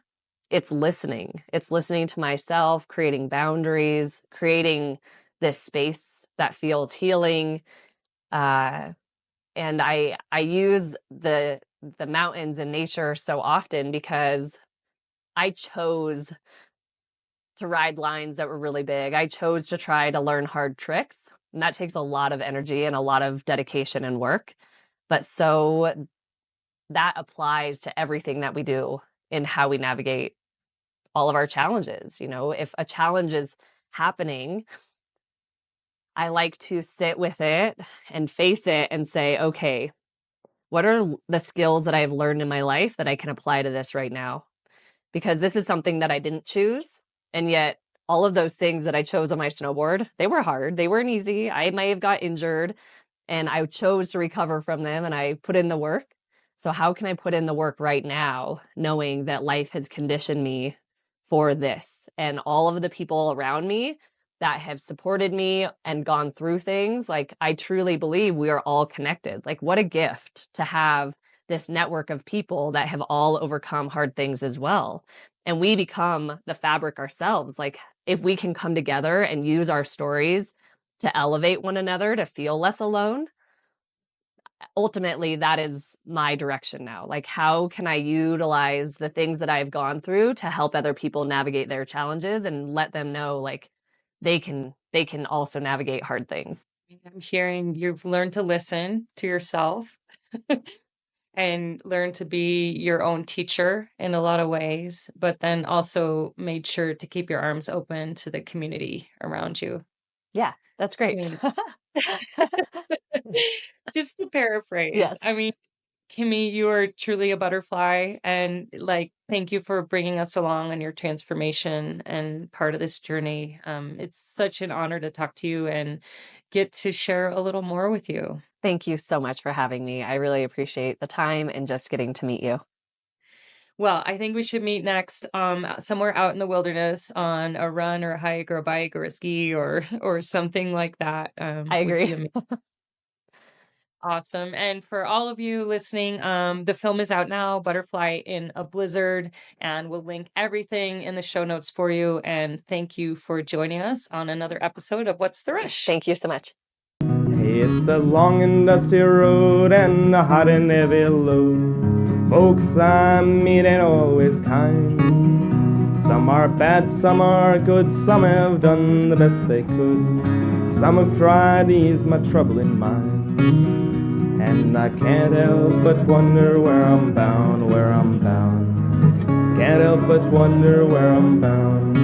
it's listening. It's listening to myself, creating boundaries, creating this space that feels healing. And I use the mountains and nature so often because I chose to ride lines that were really big. I chose to try to learn hard tricks. And that takes a lot of energy and a lot of dedication and work. But so that applies to everything that we do in how we navigate all of our challenges. You know, if a challenge is happening, I like to sit with it and face it and say, okay, what are the skills that I've learned in my life that I can apply to this right now? Because this is something that I didn't choose. And yet all of those things that I chose on my snowboard, they were hard. They weren't easy. I may have got injured and I chose to recover from them and I put in the work. So how can I put in the work right now, knowing that life has conditioned me for this? And all of the people around me that have supported me and gone through things, like I truly believe we are all connected. Like what a gift to have this network of people that have all overcome hard things as well. And we become the fabric ourselves. Like if we can come together and use our stories to elevate one another, to feel less alone, ultimately that is my direction now. Like how can I utilize the things that I've gone through to help other people navigate their challenges and let them know like they can also navigate hard things. I'm hearing you've learned to listen to yourself and learn to be your own teacher in a lot of ways, but then also made sure to keep your arms open to the community around you. Yeah, that's great. Just to paraphrase, Yes. I mean, Kimmy, you are truly a butterfly, and like, thank you for bringing us along on your transformation and part of this journey. It's such an honor to talk to you and get to share a little more with you. Thank you so much for having me. I really appreciate the time and just getting to meet you. Well, I think we should meet next somewhere out in the wilderness on a run or a hike or a bike or a ski or something like that. I Would be agree. amazing. Awesome. And for all of you listening, the film is out now, Butterfly in a Blizzard, and we'll link everything in the show notes for you. And thank you for joining us on another episode of What's the Rush? Thank you so much. Hey, it's a long and dusty road and a hot and heavy load. Folks I meet ain't always kind. Some are bad, some are good, some have done the best they could. Some have tried to ease my troubling mind. And I can't help but wonder where I'm bound, where I'm bound. Can't help but wonder where I'm bound.